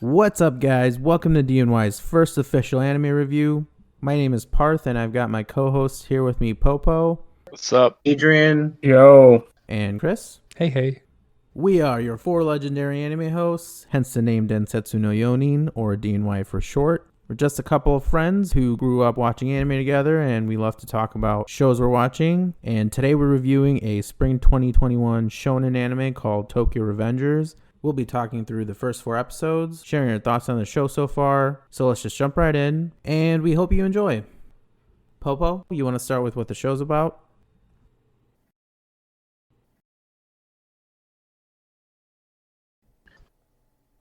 What's up, guys? Welcome to DNY's first official anime review. My name is Parth, and I've got my co-hosts here with me, Popo. What's up? Adrian. Yo. And Chris. Hey. We are your four legendary anime hosts, hence the name Densetsu no Yonin, or DNY for short. We're just a couple of friends who grew up watching anime together, and we love to talk about shows we're watching. And today we're reviewing a spring 2021 Shounen anime called Tokyo Revengers. We'll be talking through the first 4 episodes, sharing our thoughts on the show so far. So let's just jump right in, and we hope you enjoy. Popo, you want to start with what the show's about?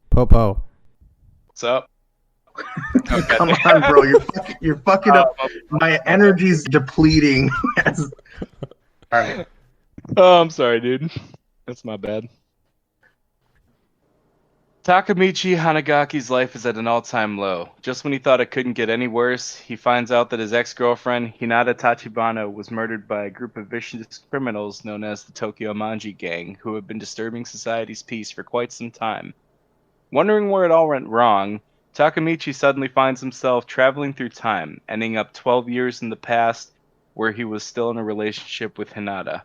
Popo. What's up? Come on, bro. You're fucking up. My energy's depleting. All right. Oh, I'm sorry, dude. That's my bad. Takamichi Hanagaki's life is at an all-time low. Just when he thought it couldn't get any worse, he finds out that his ex-girlfriend, Hinata Tachibana, was murdered by a group of vicious criminals known as the Tokyo Manji Gang, who have been disturbing society's peace for quite some time. Wondering where it all went wrong, Takamichi suddenly finds himself traveling through time, ending up 12 years in the past, where he was still in a relationship with Hinata.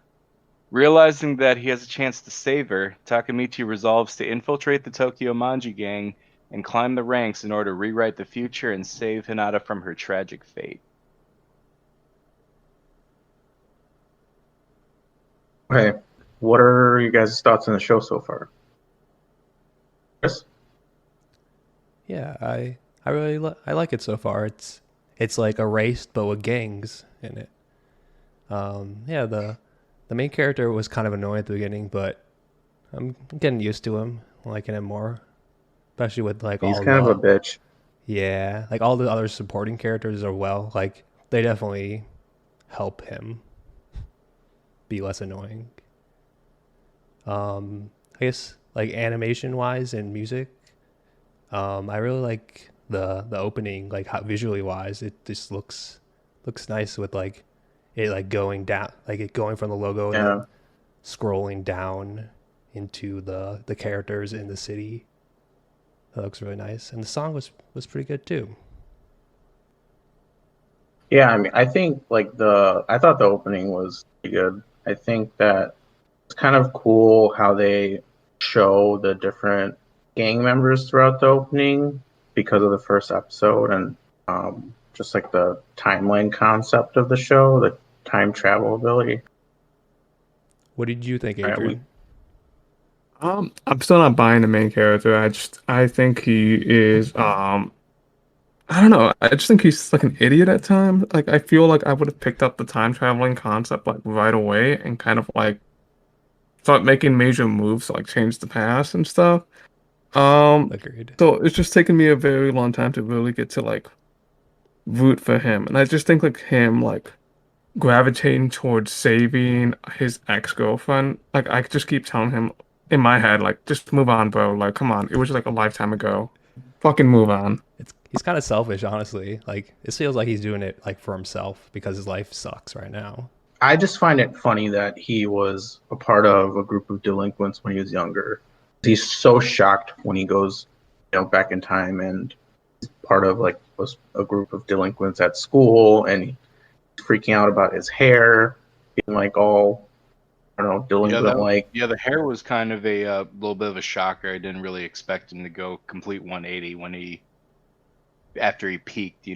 Realizing that he has a chance to save her, Takamichi resolves to infiltrate the Tokyo Manji Gang and climb the ranks in order to rewrite the future and save Hinata from her tragic fate. Okay. What are you guys' thoughts on the show so far? Chris? Yeah, I really I like it so far. It's like erased but with gangs in it. Yeah, the main character was kind of annoying at the beginning, but I'm getting used to him, liking him more, especially with like He's all kind the of a bitch. yeah, like all the other supporting characters are like they definitely help him be less annoying. I guess like animation wise and music. I really like the opening, like how visually wise, it just looks nice with like it like going down, like it going from the logo and Yeah. then scrolling down into the characters in the city. That looks really nice, and the song was pretty good too. Yeah, I mean, I think I thought the opening was pretty good. I think that it's kind of cool how they show the different gang members throughout the opening because of the first episode and just like the timeline concept of the show, the time travel ability. What did you think, All right, Adrian? I'm still not buying the main character. I think he is I don't know. I just think he's like an idiot at times. Like I feel like I would have picked up the time traveling concept like right away and kind of like start making major moves to like change the past and stuff. Um Agreed. so it's just taken me a very long time to really get to like root for him. And I just think like him like gravitating towards saving his ex-girlfriend. Like I just keep telling him in my head, like, just move on, bro. Like, come on. It was like a lifetime ago. Fucking move on. He's kind of selfish, honestly. Like it feels like he's doing it like for himself because his life sucks right now. I just find it funny that he was a part of a group of delinquents when he was younger. He's so shocked when he goes, back in time and he's part of like was a group of delinquents at school, and he's freaking out about his hair being like all, I don't know, delinquent like. Yeah, the hair was kind of a little bit of a shocker. I didn't really expect him to go complete 180 after he peaked,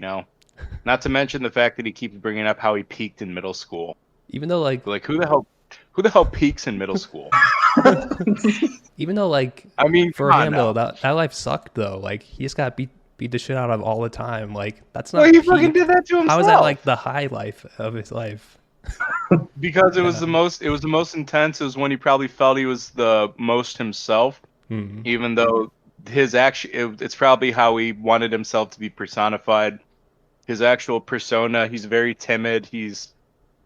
Not to mention the fact that he keeps bringing up how he peaked in middle school. Even though like Who the hell peaks in middle school? even though like I mean, for come on him now. though that life sucked though. Like he just got beat the shit out of all the time. Like that's Well, not he fucking peak. did that to himself. How is that like the high life of his life? Because it was the most intense. It was when he probably felt he was the most himself, even though his it's probably how he wanted himself to be personified. His actual persona, he's very timid. He's,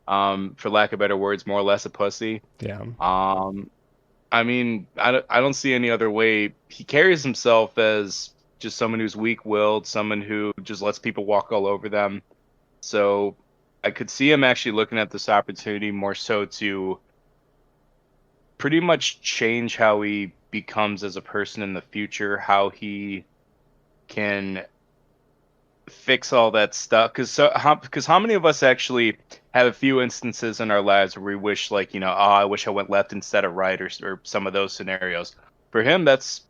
for lack of better words, more or less a pussy. Yeah. I mean, I don't see any other way. He carries himself as just someone who's weak-willed, someone who just lets people walk all over them. So I could see him actually looking at this opportunity more so to pretty much change how he becomes as a person in the future, how he can fix all that stuff. Because how many of us actually have a few instances in our lives where we wish, like, you know, oh, I wish I went left instead of right, or some of those scenarios. For him, that's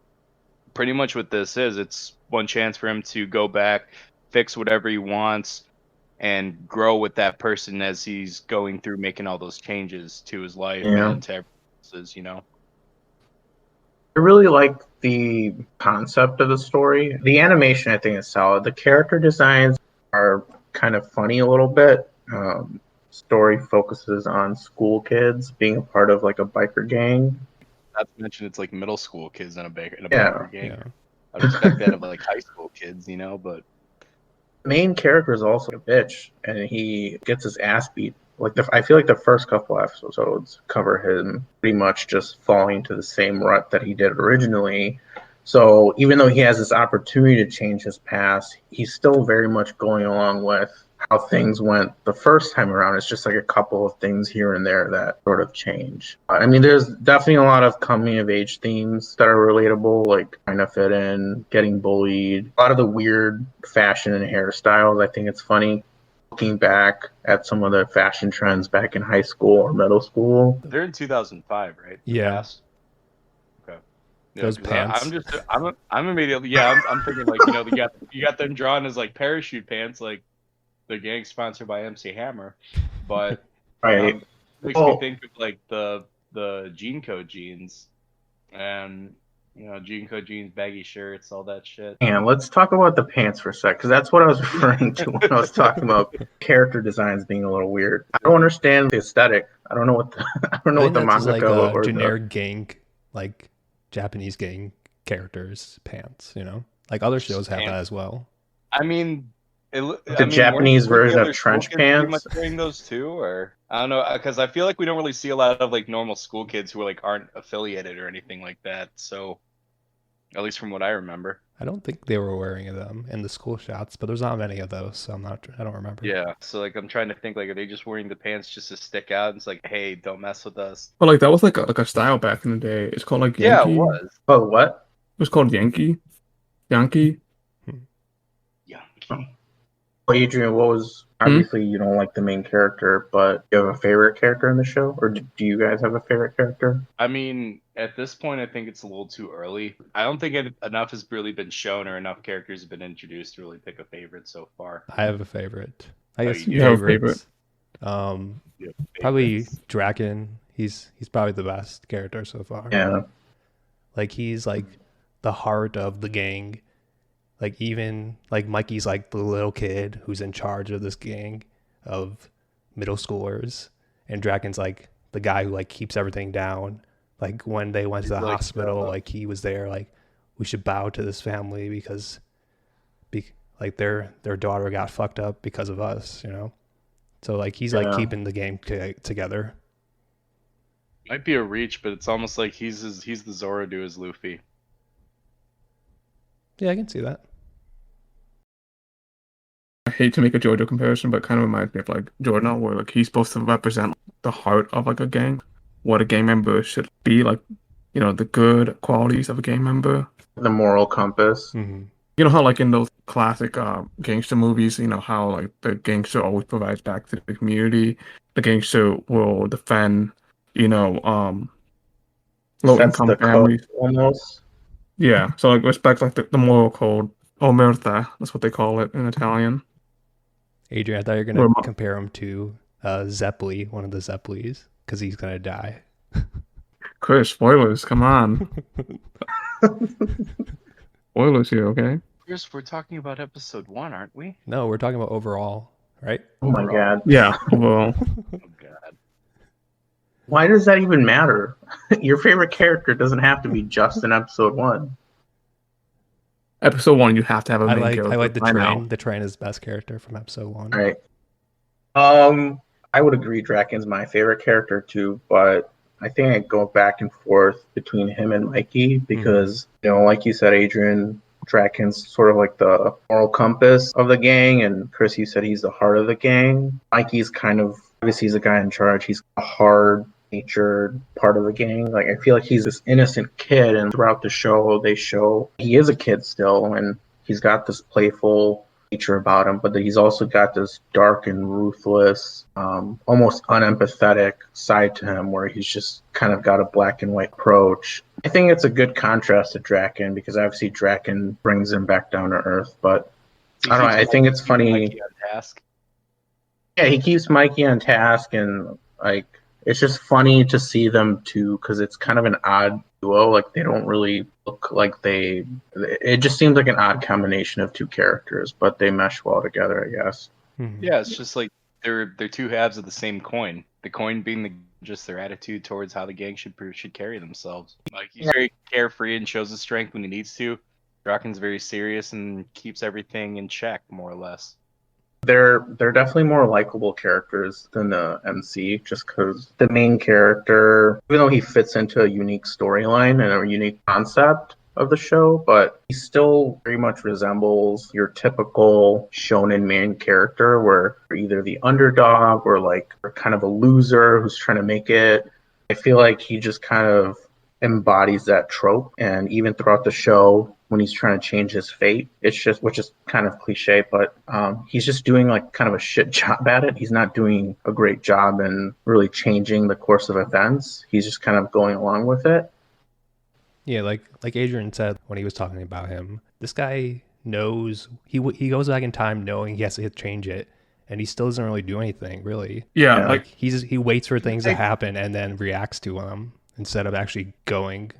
pretty much what this is. It's one chance for him to go back, fix whatever he wants, and grow with that person as he's going through making all those changes to his life Yeah. and to everyone else's, you know. I really like the concept of the story. The animation, I think, is solid. The character designs are kind of funny a little bit. Story focuses on school kids being a part of like a biker gang. Not to mention it's like middle school kids in a Yeah. biker gang. Yeah. I'd expect that of like high school kids, you know, but The main character is also a bitch, and he gets his ass beat. I feel like the first couple episodes cover him pretty much just falling into the same rut that he did originally. So even though he has this opportunity to change his past, he's still very much going along with how things went the first time around. It's just like a couple of things here and there that sort of change. I mean, there's definitely a lot of coming of age themes that are relatable, like trying to fit in, getting bullied, a lot of the weird fashion and hairstyles. I think it's funny looking back at some of the fashion trends back in high school or middle school. they're in 2005, right? The Yeah. past? Okay. Yeah, Those 'cause pants. I'm immediately, yeah, I'm thinking like, you know, you got them drawn as like parachute pants, like the gang sponsored by MC Hammer, but Right. makes me think of like the Jean Code jeans, and you know, Jean Code jeans, baggy shirts, all that shit. And let's talk about the pants for a sec, because that's what I was referring to when I was talking about character designs being a little weird. I don't understand the aesthetic. I don't know what the I don't know I what think the that's like mangaka a or generic gang, like Japanese gang characters pants, you know? Like other shows have that Pants. as well. I mean, The Japanese version of trench Pretty much pants. wearing those too, or I don't know, because I feel like we don't really see a lot of like normal school kids who are like aren't affiliated or anything like that. So, at least from what I remember. I don't think they were wearing them in the school shots, but there's not many of those, so I don't remember. Yeah. So like, I'm trying to think like, are they just wearing the pants just to stick out? And it's like, hey, don't mess with us. But like that was like a style back in the day. It's called like Yeah, Yankee. it was. Oh, what? It was called Yankee. Yankee. Yeah. Well, Adrian, what was obviously you don't like the main character, but you have a favorite character in the show, or do you guys have a favorite character? I mean, at this point, I think it's a little too early. I don't think enough has really been shown or enough characters have been introduced to really pick a favorite so far. I have a favorite. I Oh, guess you do? You have a favorites. Yeah, Probably favorites. Draken. He's probably the best character so far. Yeah. Like he's like the heart of the gang. Like even like Mikey's like the little kid who's in charge of this gang of middle schoolers, and Draken's like the guy who like keeps everything down. Like when they went to the He's like, hospital, like he was there. Like we should bow to this family because, like their daughter got fucked up because of us, you know. So like he's like Yeah. keeping the gang together. Might be a reach, but it's almost like he's the Zoro to his Luffy. Yeah, I can see that. I hate to make a JoJo comparison, but it kind of reminds me of like Jordan, where like he's supposed to represent the heart of like a gang, what a gang member should be, like, you know, the good qualities of a gang member. The moral compass. Mm-hmm. You know how like in those classic gangster movies, you know how like the gangster always provides back to the community. The gangster will defend, you know, low Sets income the code families. almost. Yeah, so like respect like the moral code. Omerta, that's what they call it in Italian. Adrian, I thought you were gonna Or- compare him to Zeppeli, one of the Zeppelis, because he's gonna die. Chris, spoilers, come on. Spoilers here, okay? Chris, we're talking about episode 1, aren't we? No, we're talking about overall, right? Oh my god. Yeah, well, Oh god. Why does that even matter? Your favorite character doesn't have to be just in episode 1. episode 1, you have to have a I main like character. the by now. train. The train is best character from episode 1. Right. I would agree Draken's my favorite character too, but I think I go back and forth between him and Mikey because, you know, like you said, Adrian, Draken's sort of like the moral compass of the gang, and Chris, you said he's the heart of the gang. Mikey's kind of, obviously he's the guy in charge. He's a hard-natured part of the gang. Like, I feel like he's this innocent kid, and throughout the show, they show he is a kid still, and he's got this playful nature about him, but he's also got this dark and ruthless, almost unempathetic side to him where he's just kind of got a black and white approach. I think it's a good contrast to Draken because obviously Draken brings him back down to earth, but I don't know, I think it's funny. Mikey on task. Yeah, he keeps Mikey on task, and like it's just funny to see them two because it's kind of an odd duo. Like they don't really look like they. It just seems like an odd combination of two characters, but they mesh well together, I guess. Yeah, it's just like they're two halves of the same coin. The coin being just their attitude towards how the gang should carry themselves. Like he's very carefree and shows his strength when he needs to. Draken's very serious and keeps everything in check, more or less. They're definitely more likable characters than the MC, just because the main character, even though he fits into a unique storyline and a unique concept of the show, but he still very much resembles your typical shonen main character where you're either the underdog or like you're kind of a loser who's trying to make it. I feel like he just kind of embodies that trope, and even throughout the show when he's trying to change his fate, it's just, which is kind of cliche, but he's just doing like kind of a shit job at it. He's not doing a great job in really changing the course of events. He's just kind of going along with it. Yeah, like Adrian said when he was talking about him, this guy knows he goes back in time knowing he has to change it, and he still doesn't really do anything really. Yeah, Like he waits for things to happen and then reacts to them instead of actually going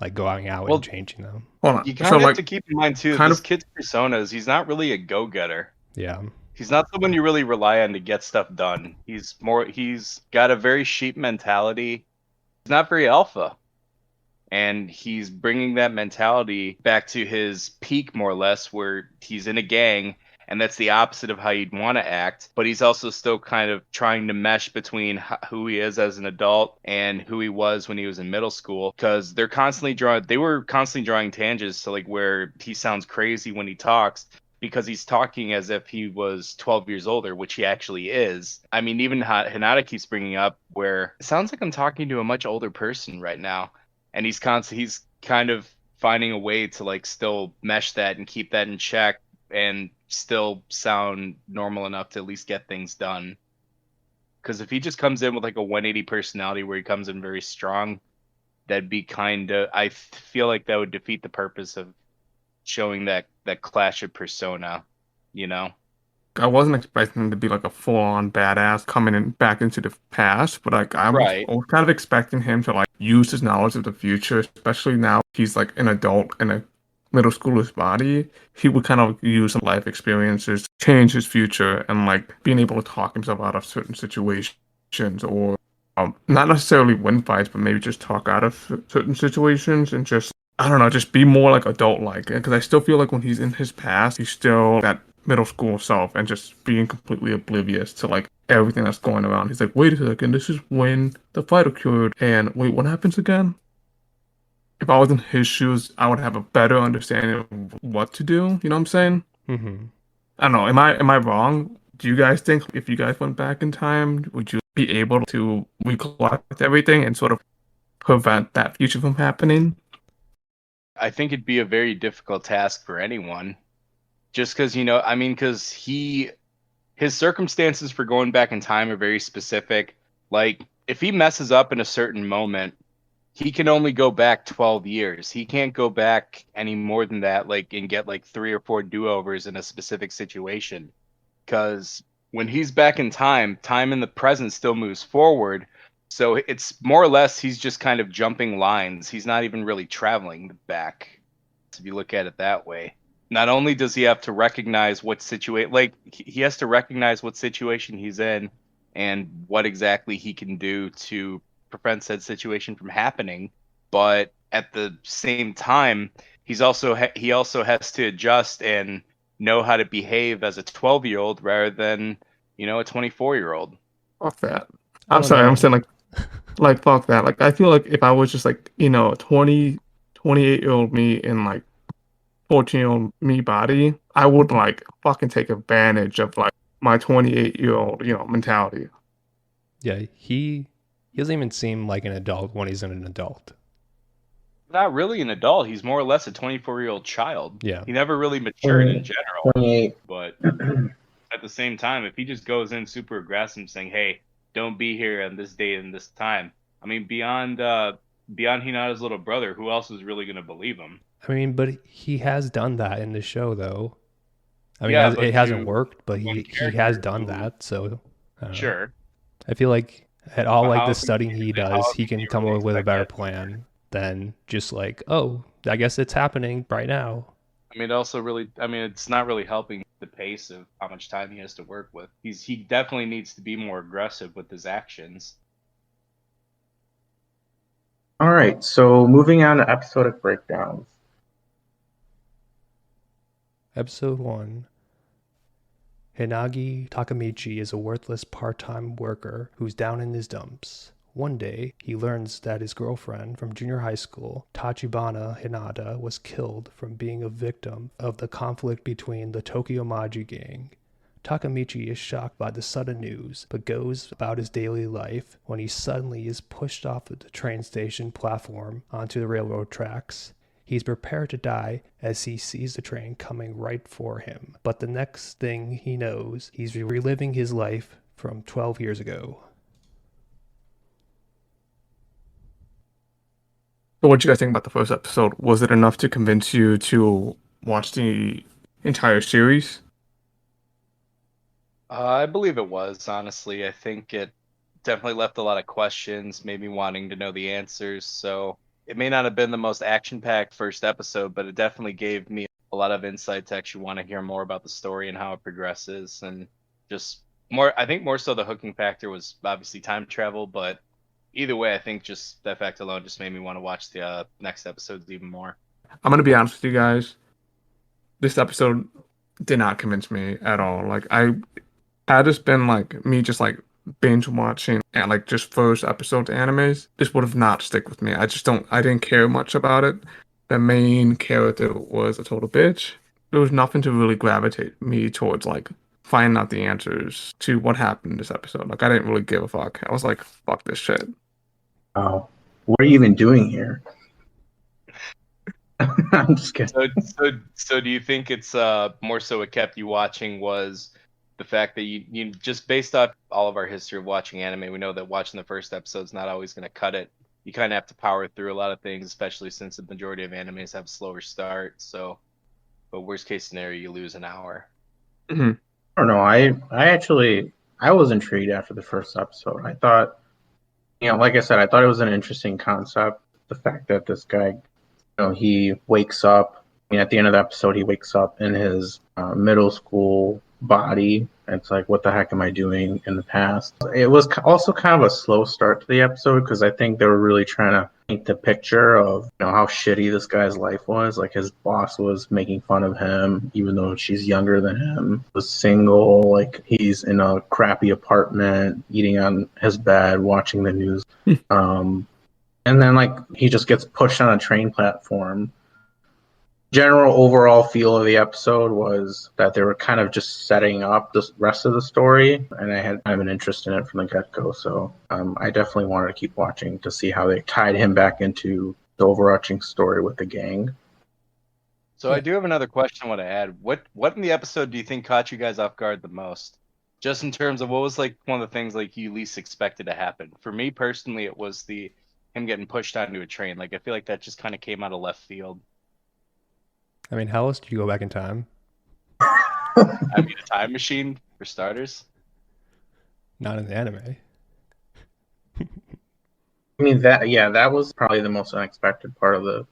out and changing them. hold on. You kind of have to keep in mind too, this kid's persona he's not really a go-getter. Yeah. He's not someone you really rely on to get stuff done. He's got a very sheep mentality. He's not very alpha. And he's bringing that mentality back to his peak, more or less, where he's in a gang, and that's the opposite of how you'd want to act. But he's also still kind of trying to mesh between who he is as an adult and who he was when he was in middle school, because they were constantly drawing tangents to like where he sounds crazy when he talks, because he's talking as if he was 12 years older, which he actually is. I mean, even Hinata keeps bringing up where it sounds like I'm talking to a much older person right now. And he's kind of finding a way to like still mesh that and keep that in check and still sound normal enough to at least get things done. Because if he just comes in with like a 180 personality where he comes in very strong, that'd be I feel like that would defeat the purpose of showing that clash of persona, you know? I wasn't expecting him to be like a full-on badass coming in back into the past, but like I was kind of expecting him to like use his knowledge of the future, especially now he's like an adult in a middle schooler's body. He would kind of use some life experiences, change his future, and like being able to talk himself out of certain situations, or not necessarily win fights, but maybe just talk out of certain situations and just, I don't know, just be more like adult-like. Because I still feel like when he's in his past, he's still that middle school self and just being completely oblivious to like everything that's going around. He's like, wait a second, this is when the fight occurred, and wait, what happens again? If I was in his shoes, I would have a better understanding of what to do. You know what I'm saying? Mm-hmm. I don't know. Am I wrong? Do you guys think if you guys went back in time, would you be able to recollect everything and sort of prevent that future from happening? I think it'd be a very difficult task for anyone. Just because, because his circumstances for going back in time are very specific. Like, if he messes up in a certain moment, he can only go back 12 years. He can't go back any more than that, like, and get like 3 or 4 do-overs in a specific situation. Because when he's back in time in the present still moves forward. So it's more or less he's just kind of jumping lines. He's not even really traveling back, if you look at it that way. Not only does he have to recognize he has to recognize what situation he's in and what exactly he can do to prevent said situation from happening, but at the same time, he also has to adjust and know how to behave as a 12-year-old rather than, a 24-year-old. Fuck that. I'm sorry, I'm saying like fuck that. Like I feel like if I was just like, 28-year-old me in like 14-year-old me body, I would like fucking take advantage of like my 28-year-old, mentality. Yeah, he doesn't even seem like an adult when he's an adult. Not really an adult. He's more or less a 24-year-old child. Yeah. He never really matured in general. 28. But at the same time, if he just goes in super aggressive saying, hey, don't be here on this date and this time, I mean, beyond Hinata's little brother, who else is really going to believe him? I mean, but he has done that in the show, though. I mean, Yeah, it hasn't to worked, but one he has character done who- that. So I don't know. Sure. I feel like at all But like how the can studying he how does, he can can you come really up with a expect better that? plan than just like, oh, I guess it's happening right now. I mean, it's not really helping the pace of how much time he has to work with. He definitely needs to be more aggressive with his actions. All right, so moving on to episodic breakdowns. Episode 1. Hinagi Takamichi is a worthless part-time worker who's down in his dumps. One day, he learns that his girlfriend from junior high school, Tachibana Hinata, was killed from being a victim of the conflict between the Tokyo Maji gang. Takamichi is shocked by the sudden news, but goes about his daily life when he suddenly is pushed off of the train station platform onto the railroad tracks. He's prepared to die as he sees the train coming right for him. But the next thing he knows, he's reliving his life from 12 years ago. So what do you guys think about the first episode? Was it enough to convince you to watch the entire series? I believe it was, honestly. I think it definitely left a lot of questions, made me wanting to know the answers. So it may not have been the most action-packed first episode, but it definitely gave me a lot of insight to actually want to hear more about the story and how it progresses. And just I think more so the hooking factor was obviously time travel, but either way, I think just that fact alone just made me want to watch the next episodes even more. I'm gonna be honest with you guys. This episode did not convince me at all. Like had this been like me just like binge watching and like just first episode animes, this would have not stick with me. I didn't care much about it. The main character was a total bitch. There was nothing to really gravitate me towards like finding out the answers to what happened in this episode. Like I didn't really give a fuck. I was like, fuck this shit. Oh, what are you even doing here? I'm just kidding. So do you think it's more so what kept you watching was the fact that you just based off all of our history of watching anime, we know that watching the first episode is not always going to cut it. You kind of have to power through a lot of things, especially since the majority of animes have a slower start. So, but worst case scenario, you lose an hour. Mm-hmm. I don't know. I was intrigued after the first episode. I thought, like I said, I thought it was an interesting concept. The fact that this guy, he wakes up. I mean, at the end of the episode, he wakes up in his middle school body. It's like, what the heck am I doing in the past? It was also kind of a slow start to the episode because I think they were really trying to paint the picture of how shitty this guy's life was. Like his boss was making fun of him, even though she's younger than him. Was single, like he's in a crappy apartment, eating on his bed, watching the news. And then like he just gets pushed on a train platform. General overall feel of the episode was that they were kind of just setting up the rest of the story, and I had kind of an interest in it from the get-go. So I definitely wanted to keep watching to see how they tied him back into the overarching story with the gang. So I do have another question I want to add. What in the episode do you think caught you guys off guard the most? Just in terms of what was like one of the things like you least expected to happen. For me personally, it was him getting pushed onto a train. Like I feel like that just kind of came out of left field. I mean, how else do you go back in time? I mean, a time machine for starters. Not in the anime. I mean, that was probably the most unexpected part of the.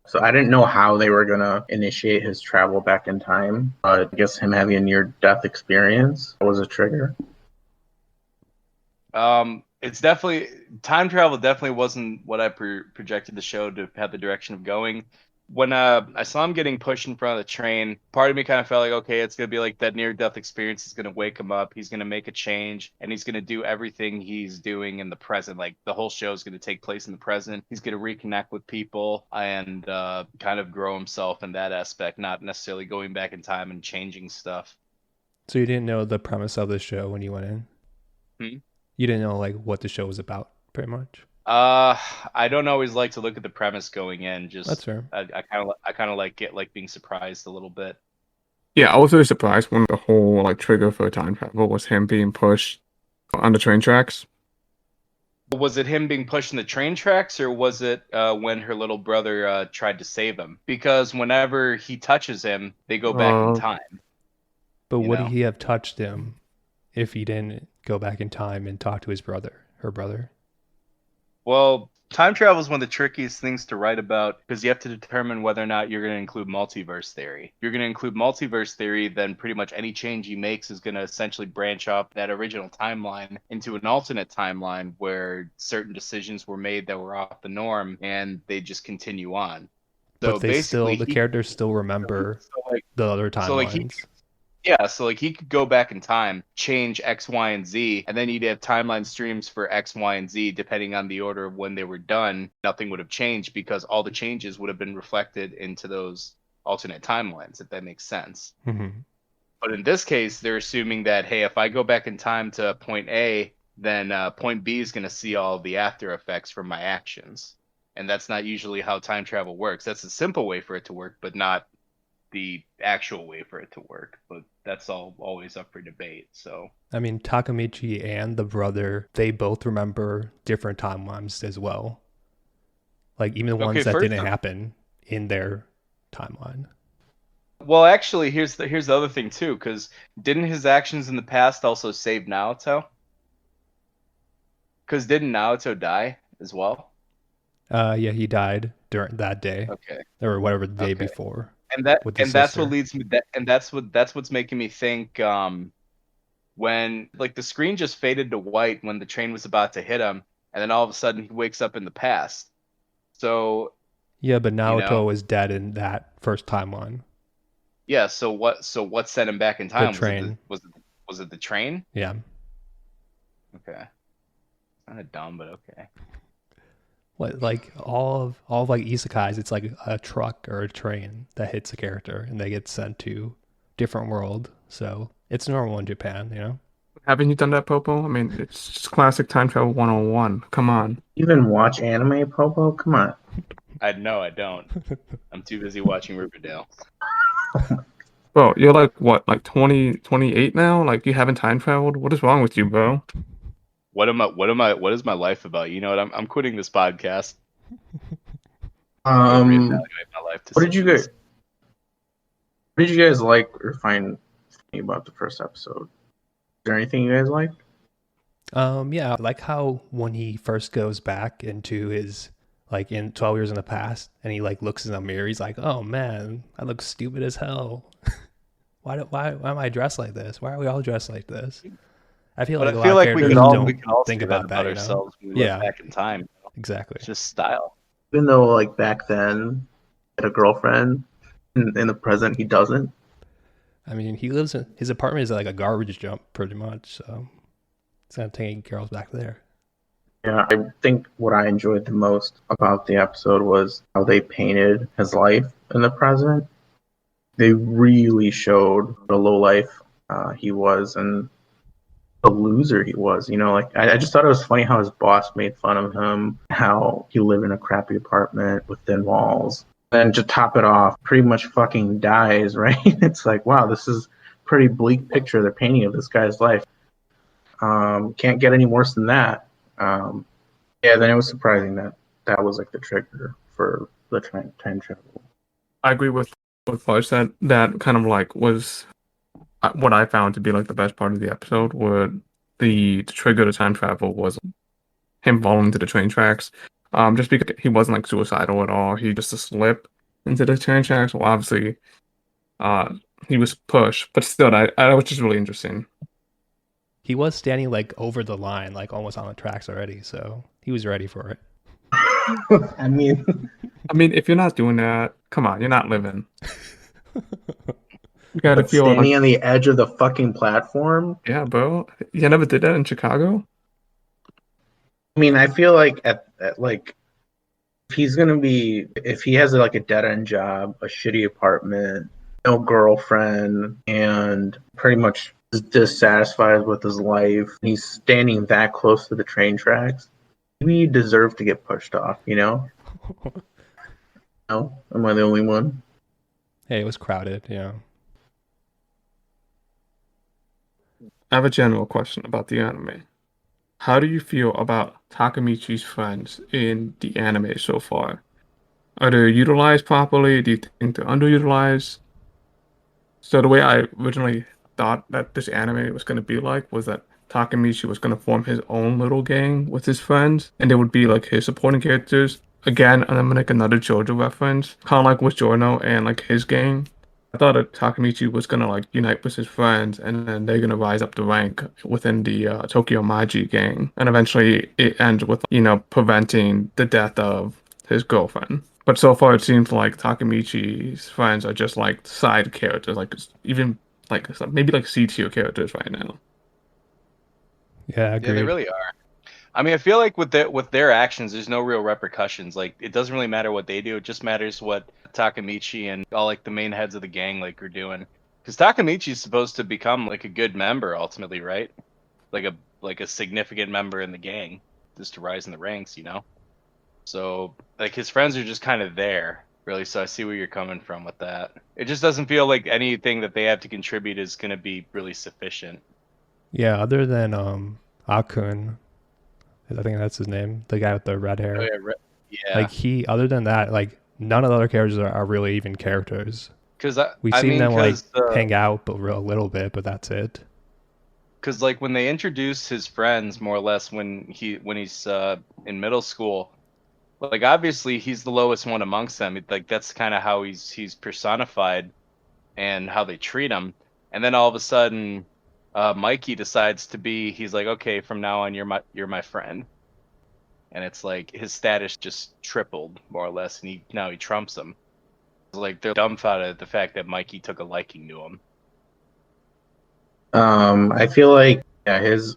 So I didn't know how they were gonna initiate his travel back in time. I guess him having a near-death experience was a trigger. It's definitely time travel. Definitely wasn't what I projected the show to have the direction of going. When I saw him getting pushed in front of the train, part of me kind of felt like, okay, it's gonna be like that near-death experience is gonna wake him up. He's gonna make a change, and he's gonna do everything he's doing in the present. Like the whole show is gonna take place in the present. He's gonna reconnect with people and kind of grow himself in that aspect, not necessarily going back in time and changing stuff. So you didn't know the premise of the show when you went in? Hmm? You didn't know like what the show was about, pretty much? I don't always like to look at the premise going in. That's Just fair. I kind of like being surprised a little bit. Yeah, I was really surprised when the whole like trigger for time travel was him being pushed on the train tracks. Was it him being pushed in the train tracks, or was it when her little brother tried to save him? Because whenever he touches him, they go back in Uh, time. But You would know? he have touched him if he didn't go back in time and talk to his brother, her brother? Well, time travel is one of the trickiest things to write about because you have to determine whether or not you're going to include multiverse theory. If you're going to include multiverse theory, then pretty much any change he makes is going to essentially branch off that original timeline into an alternate timeline where certain decisions were made that were off the norm and they just continue on. So But basically, the characters still remember so like, the other so like he timelines. Yeah, so like he could go back in time, change X, Y, and Z, and then you'd have timeline streams for X, Y, and Z depending on the order of when they were done. Nothing would have changed because all the changes would have been reflected into those alternate timelines, if that makes sense. Mm-hmm. But in this case, they're assuming that, hey, if I go back in time to point A, then point B is going to see all the after effects from my actions. And that's not usually how time travel works. That's a simple way for it to work, but not the actual way for it to work, but that's all always up for debate. So I mean, Takamichi and the brother, they both remember different timelines as well. Like even the okay, ones that first, didn't happen in their timeline. well, actually, here's the other thing too, because didn't his actions in the past also save Naoto? Because didn't Naoto die as well? Yeah, he died during that day Okay, or whatever the day okay, before and with his that's what sister. leads me that and that's what's making me think when like the screen just faded to white when the train was about to hit him, and then all of a sudden he wakes up in the past. So Yeah, but you know. Naoto was dead in that first timeline. Yeah, so what sent him back in The time? train. Was it the train? Yeah. Okay. Kind of dumb, but okay. What like all of like isekais, it's like a truck or a train that hits a character and they get sent to different world. So it's normal in Japan, you know? haven't you done that, Popo? I mean, it's just classic time travel 101. Come on. Even watch anime, Popo? Come on. I don't. I'm too busy watching Riverdale. Bro, you're like what, like 20, 28 now? Like you haven't time traveled? What is wrong with you, bro? What is my life about? You know what? I'm quitting this podcast. Um, Reevaluate my life what did you decisions. guys? What did you guys like or find funny about the first episode? Is there anything you guys like? Yeah, I like how when he first goes back into his like in 12 years in the past and he like looks in the mirror, he's like, "Oh man, I look stupid as hell. Why am I dressed like this? Why are we all dressed like this?" I feel But like I a lot feel of like characters we don't can all think say that about about that, you know? ourselves when we look Yeah, back in time. exactly. It's just style. Even though like back then he had a girlfriend, in the present he doesn't. I mean, he lives in his apartment is like a garbage dump pretty much, so it's not taking girls back there. Yeah, I think what I enjoyed the most about the episode was how they painted his life in the present. They really showed what a low life he was and the loser he was. You know, like I just thought it was funny how his boss made fun of him, how he lived in a crappy apartment with thin walls. And to top it off, pretty much fucking dies, right? It's like, wow, this is a pretty bleak picture they're painting of this guy's life. Can't get any worse than that. Yeah, then it was surprising that that was like the trigger for the time travel. I agree with Fudge that kind of like was what I found to be like the best part of the episode, where the trigger to time travel was him falling into the train tracks. Just because he wasn't like suicidal at all, he just a slip into the train tracks. Well, obviously, uh, he was pushed, but still, I was just really interesting. He was standing like over the line, like almost on the tracks already, so he was ready for it. I mean, I mean, if you're not doing that, come on, you're not living. You gotta but feel like, standing on the edge of the fucking platform. yeah, bro. You never did that in Chicago? I mean, I feel like at like if he's gonna be if he has like a dead end job, a shitty apartment, no girlfriend, and pretty much is dissatisfied with his life, he's standing that close to the train tracks. we deserve to get pushed off, you know? No? Am I the only one? Hey, it was crowded, yeah. I have a general question about the anime. How do you feel about Takamichi's friends in the anime so far? Are they utilized properly? Do you think they're underutilized? So the way I originally thought that this anime was going to be like was that Takamichi was going to form his own little gang with his friends, and they would be like his supporting characters. Again, I'm gonna make another JoJo reference, kind of like with Giorno and like his gang. I thought that Takamichi was gonna like unite with his friends, and then they're gonna rise up the rank within the Tokyo Maji gang, and eventually it ends with preventing the death of his girlfriend. But so far, it seems like Takamichi's friends are just like side characters, like even like maybe like C tier characters right now. Yeah, Yeah, they agreed. really are. I mean, I feel like with their actions, there's no real repercussions. Like, it doesn't really matter what they do. It just matters what Takamichi and all like the main heads of the gang like are doing. Because Takamichi's supposed to become like a good member ultimately, right? Like a significant member in the gang, just to rise in the ranks, you know. So like his friends are just kind of there, really. So I see where you're coming from with that. It just doesn't feel like anything that they have to contribute is going to be really sufficient. Yeah, other than Akun, I think that's his name, the guy with the red Oh, hair. yeah, yeah. Like other than that, like none of the other characters are really even characters. Because We've I seen mean, them like because hang out, but a little bit, but that's it. like when they introduce his friends more or less when he's in middle school, like obviously he's the lowest one amongst them. Like that's kind of how he's personified and how they treat him. And then all of a sudden, Mikey decides to be. He's like, okay, from now on, you're my friend. And it's like his status just tripled more or less, and now he trumps him. Like they're dumbfounded at the fact that Mikey took a liking to him. I feel like yeah, his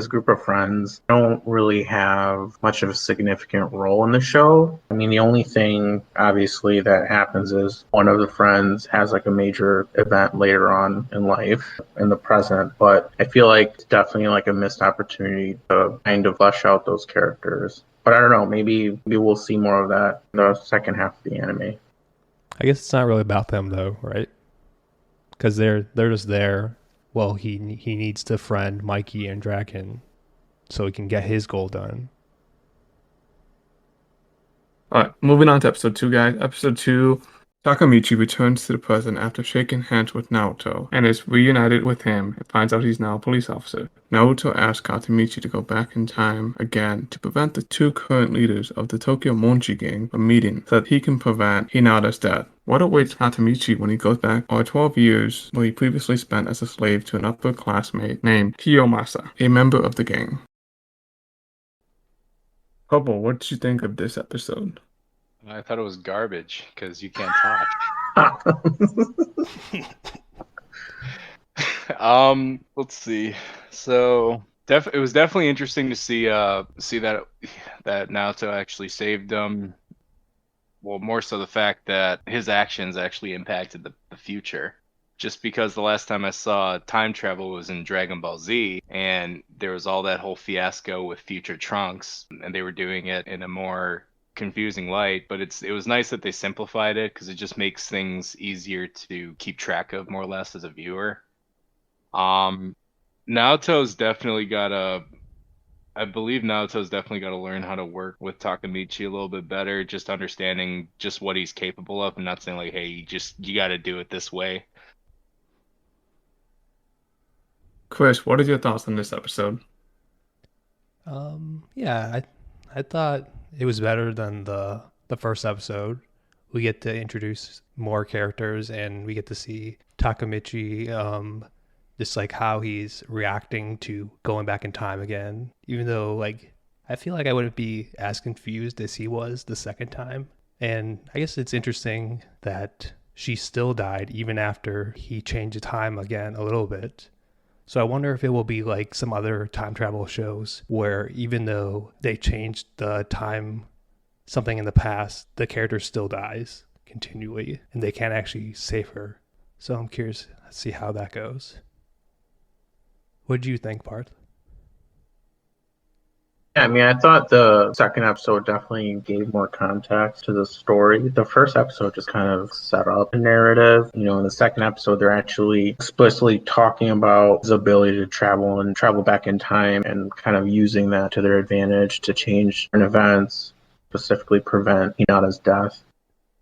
group of friends don't really have much of a significant role in the show. I mean, the only thing obviously that happens is one of the friends has like a major event later on in life in the present, but I feel like it's definitely like a missed opportunity to kind of flesh out those characters. But I don't know, maybe we'll see more of that in the second half of the anime. I guess it's not really about them though, right? Because they're just there. Well, he needs to friend Mikey and Draken so he can get his goal done. All right, moving on to episode 2, guys. Episode 2, Takamichi returns to the present after shaking hands with Naoto and is reunited with him and finds out he's now a police officer. Naoto asks Takamichi to go back in time again to prevent the two current leaders of the Tokyo Monchi gang from meeting so that he can prevent Hinata's death. What awaits Takamichi when he goes back are 12 years where he previously spent as a slave to an upper classmate named Kiyomasa, a member of the gang. Couple, what did you think of this episode? I thought it was garbage because you can't talk. Let's see. So it was definitely interesting to see that Naoto actually saved him. Well, more so the fact that his actions actually impacted the future. Just because the last time I saw time travel was in Dragon Ball Z, and there was all that whole fiasco with future Trunks, and they were doing it in a more confusing light. But it was nice that they simplified it because it just makes things easier to keep track of more or less as a viewer. Naoto's definitely got to. I believe Naoto's definitely got to learn how to work with Takamichi a little bit better, just understanding just what he's capable of, and not saying like, "Hey, you got to do it this way." Chris, what are your thoughts on this episode? Yeah, I thought it was better than the first episode. We get to introduce more characters and we get to see Takamichi just like how he's reacting to going back in time again. Even though like I feel like I wouldn't be as confused as he was the second time. And I guess it's interesting that she still died even after he changed the time again a little bit. So I wonder if it will be like some other time travel shows where even though they changed the time, something in the past, the character still dies continually and they can't actually save her. So I'm curious to see how that goes. What do you think, Parth? Yeah, I mean, I thought the second episode definitely gave more context to the story. The first episode just kind of set up a narrative. You know, in the second episode, they're actually explicitly talking about his ability to travel and travel back in time and kind of using that to their advantage to change certain events, specifically prevent Hinata's death.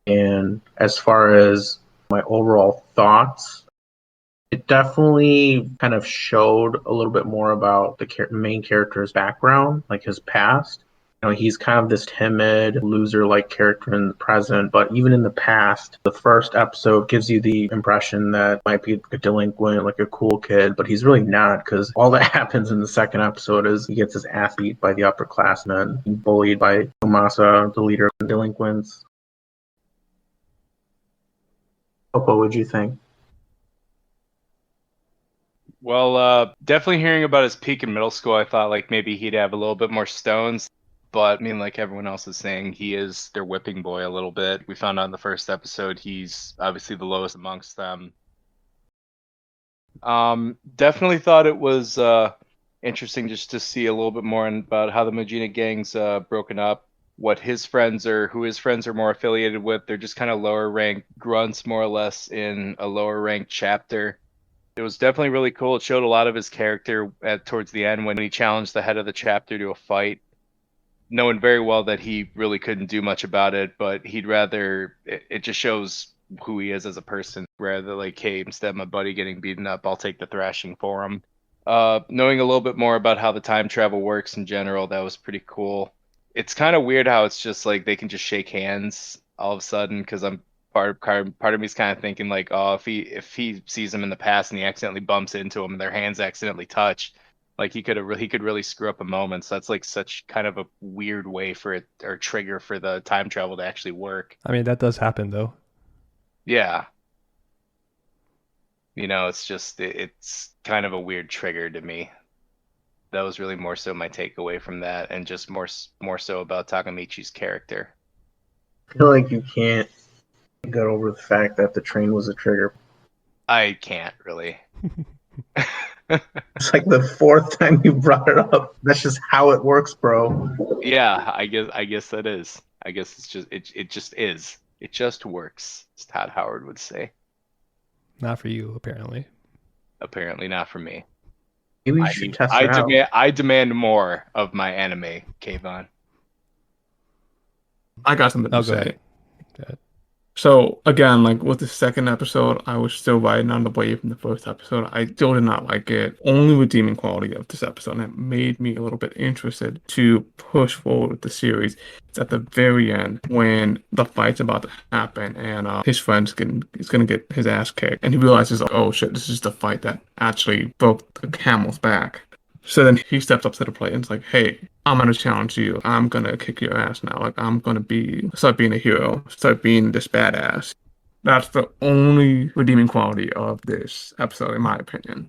And as far as my overall thoughts, it definitely kind of showed a little bit more about the main character's background, like his past. You know, he's kind of this timid, loser-like character in the present, but even in the past, the first episode gives you the impression that might be a delinquent, like a cool kid, but he's really not, because all that happens in the second episode is he gets his ass beat by the upperclassmen, bullied by Tomasa, the leader of the delinquents. What would you think? Well, definitely hearing about his peak in middle school, I thought like maybe he'd have a little bit more stones. But I mean, like everyone else is saying, he is their whipping boy a little bit. We found out in the first episode he's obviously the lowest amongst them. Definitely thought it was interesting just to see a little bit more about how the Majina gang's broken up, what his friends are, who his friends are more affiliated with. They're just kind of lower ranked grunts, more or less, in a lower ranked chapter. It was definitely really cool. It showed a lot of his character towards the end when he challenged the head of the chapter to a fight, knowing very well that he really couldn't do much about it, but he'd rather, it just shows who he is as a person, rather like, hey, instead of my buddy getting beaten up, I'll take the thrashing for him. Knowing a little bit more about how the time travel works in general, that was pretty cool. It's kind of weird how it's just like they can just shake hands all of a sudden, because I'm part of me is kind of thinking like, oh, if he sees him in the past and he accidentally bumps into him and their hands accidentally touch, like he could really screw up a moment. So that's like such kind of a weird way for it, or trigger for the time travel to actually work. I mean, that does happen though. Yeah. You know, it's just it's kind of a weird trigger to me. That was really more so my takeaway from that, and just more so about Takamichi's character. I feel like you can't get over the fact that the train was a trigger. I can't really. It's like the fourth time you brought it up. That's just how it works, bro. Yeah, I guess that is. I guess it's just it just is. It just works, as Todd Howard would say. Not for you, apparently. Apparently not for me. Maybe you should test it out. I demand more of my anime, Kayvon. I got something to Go say. ahead. Go ahead. So again, like with the second episode, I was still riding on the wave from the first episode. I still did not like it. Only redeeming quality of this episode, and it made me a little bit interested to push forward with the series. It's at the very end when the fight's about to happen, and his friend's is gonna get his ass kicked, and he realizes, like, oh shit, this is the fight that actually broke the camel's back. So then he steps up to the plate and it's like, hey, I'm going to challenge you. I'm going to kick your ass now. Like, I'm going to start being a hero, start being this badass. That's the only redeeming quality of this episode, in my opinion.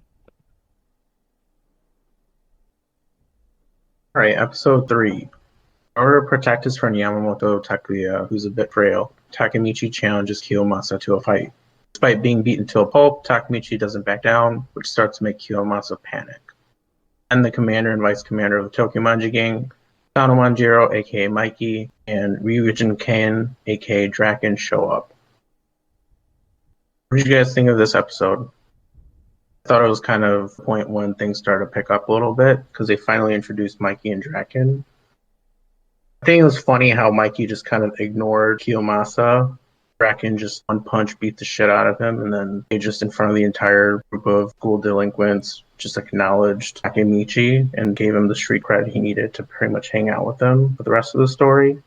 All right, episode 3. In order to protect his friend Yamamoto Takuya, who's a bit frail, Takamichi challenges Kiyomasa to a fight. Despite being beaten to a pulp, Takamichi doesn't back down, which starts to make Kiyomasa panic. And the commander and vice commander of the Tokyo Manji gang, Sano Manjiro, aka Mikey, and Ryujin Ken, aka Draken, show up. What did you guys think of this episode? I thought it was kind of the point when things started to pick up a little bit, because they finally introduced Mikey and Draken. I think it was funny how Mikey just kind of ignored Kiyomasa. Draken just one punch beat the shit out of him, and then they just in front of the entire group of school delinquents just acknowledged Takemichi and gave him the street cred he needed to pretty much hang out with them for the rest of the story.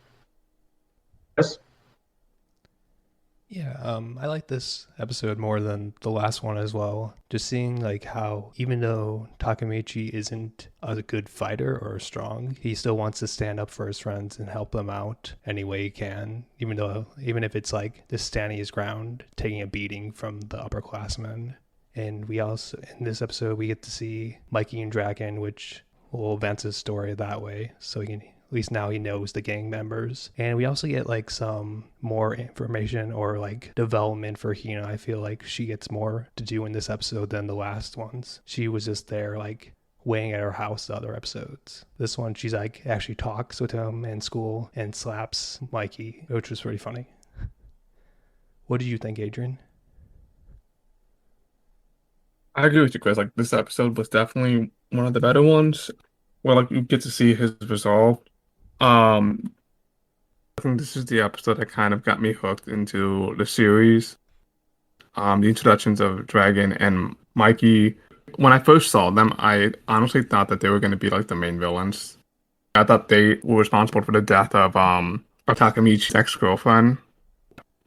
Yes? Yeah, I like this episode more than the last one as well. Just seeing like how even though Takemichi isn't a good fighter or strong, he still wants to stand up for his friends and help them out any way he can. Even if it's like just standing his ground, taking a beating from the upperclassmen. And we also in this episode we get to see Mikey and Draken, which will advance his story that way. So he can. At least now he knows the gang members. And we also get like some more information or like development for Hina. I feel like she gets more to do in this episode than the last ones. She was just there like waiting at her house the other episodes. This one, she's like actually talks with him in school and slaps Mikey, which was pretty funny. What did you think, Adrian? I agree with you, Chris. Like this episode was definitely one of the better ones, where like you get to see his resolve. Um, I think this is the episode that kind of got me hooked into the series. The introductions of Dragon and Mikey. When I first saw them, I honestly thought that they were going to be like the main villains. I thought they were responsible for the death of Takamichi's ex-girlfriend.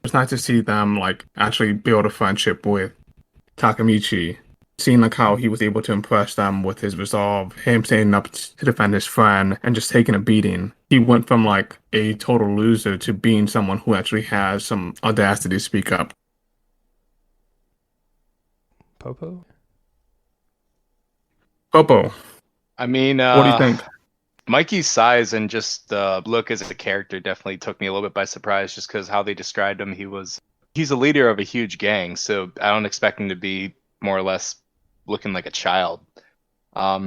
It's nice to see them like actually build a friendship with Takamichi. Seeing like how he was able to impress them with his resolve, him standing up to defend his friend and just taking a beating. He went from like a total loser to being someone who actually has some audacity to speak up. Popo? Popo, I mean, what do you think? Mikey's size and just look as a character definitely took me a little bit by surprise, just because how they described him. He's a leader of a huge gang, so I don't expect him to be more or less looking like a child.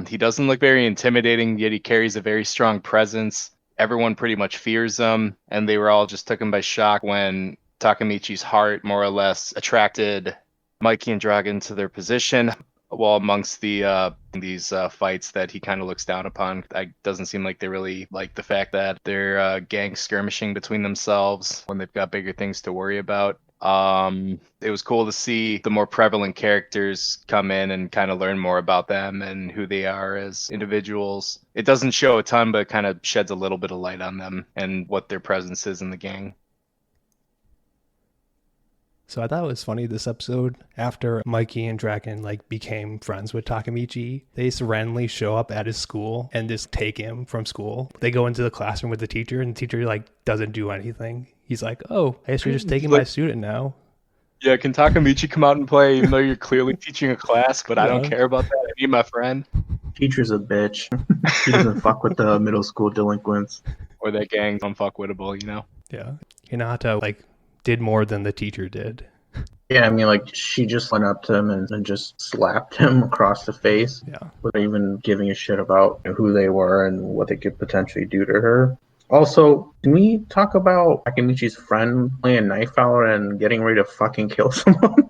He doesn't look very intimidating, yet he carries a very strong presence. Everyone pretty much fears him, and they were all just taken by shock when Takamichi's heart more or less attracted Mikey and Dragon to their position. While amongst these fights that he kind of looks down upon, it doesn't seem like they really like the fact that they're gang skirmishing between themselves when they've got bigger things to worry about. It was cool to see the more prevalent characters come in and kind of learn more about them and who they are as individuals. It doesn't show a ton, but it kind of sheds a little bit of light on them and what their presence is in the gang. So I thought it was funny this episode, after Mikey and Draken like became friends with Takamichi, they just randomly show up at his school and just take him from school. They go into the classroom with the teacher and the teacher like doesn't do anything. He's like, "Oh, I guess you're just taking my student now." Yeah, can Takamichi come out and play even though you're clearly teaching a class, but I don't Yeah. care about that. I need my friend. Teacher's a bitch. He doesn't fuck with the middle school delinquents. Or that gang's unfuckwittable, you know? Yeah. Hinata like did more than the teacher did. Yeah, I mean, like, she just went up to him and just slapped him across the face Yeah. without even giving a shit about who they were and what they could potentially do to her. Also, can we talk about Akimichi's friend playing knife out and getting ready to fucking kill someone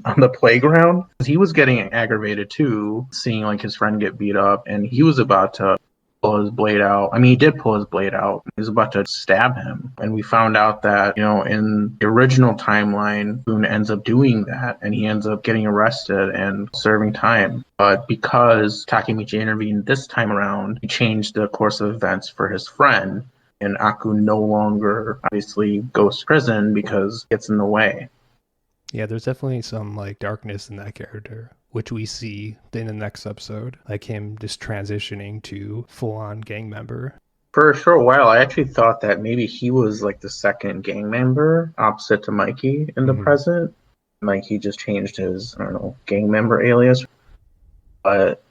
on the playground? 'Cause he was getting aggravated too, seeing like his friend get beat up, and he was about to pull his blade out. I mean, he did pull his blade out. He was about to stab him. And we found out that, in the original timeline, Boone ends up doing that, and he ends up getting arrested and serving time. But because Takemichi intervened this time around, he changed the course of events for his friend, and Aku no longer obviously goes to prison because it gets in the way. Yeah, there's definitely some like darkness in that character, which we see in the next episode, like him just transitioning to full-on gang member. For a short while, I actually thought that maybe he was like the second gang member opposite to Mikey in the present. Like he just changed his, I don't know, gang member alias. But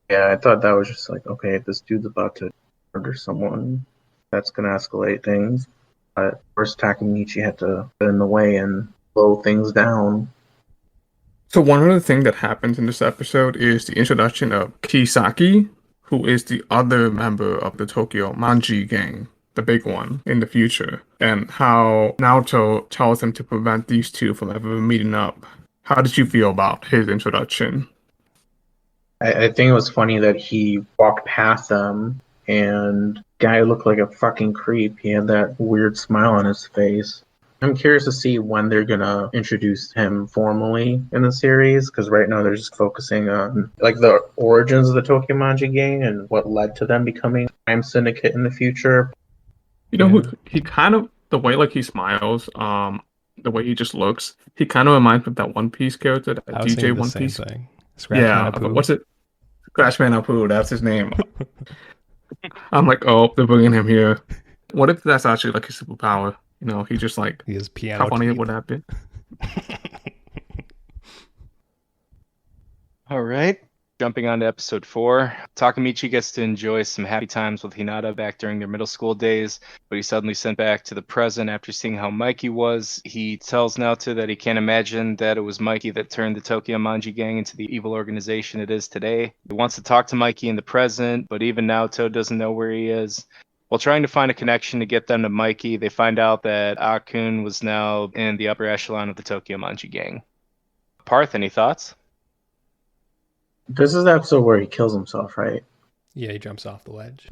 yeah, I thought that was just like, okay, this dude's about to murder someone. That's going to escalate things. But first, Takemichi had to get in the way and slow things down. So one other thing that happens in this episode is the introduction of Kisaki, who is the other member of the Tokyo Manji gang, the big one in the future, and how Naoto tells him to prevent these two from ever meeting up. How did you feel about his introduction? I think it was funny that he walked past them and guy looked like a fucking creep. He had that weird smile on his face. I'm curious to see when they're gonna introduce him formally in the series, because right now they're just focusing on like the origins of the Tokyo Manji gang and what led to them becoming a crime syndicate in the future. You know, he kind of, the way like he smiles, the way he just looks, he kind of reminds me of that One Piece character, that I was DJ thinking the One same Piece. thing. Scratch Yeah, but what's it? Scratchman Apu, that's his name. I'm like, oh, they're bringing him here. What if that's actually like his superpower? He just like He has piano how funny it teeth. would have been. All right. Jumping on to episode 4, Takamichi gets to enjoy some happy times with Hinata back during their middle school days, but he's suddenly sent back to the present after seeing how Mikey was. He tells Naoto that he can't imagine that it was Mikey that turned the Tokyo Manji gang into the evil organization it is today. He wants to talk to Mikey in the present, but even Naoto doesn't know where he is. While trying to find a connection to get them to Mikey, they find out that Akun was now in the upper echelon of the Tokyo Manji gang. Parth, any thoughts? This is the episode where he kills himself, right? Yeah, he jumps off the ledge.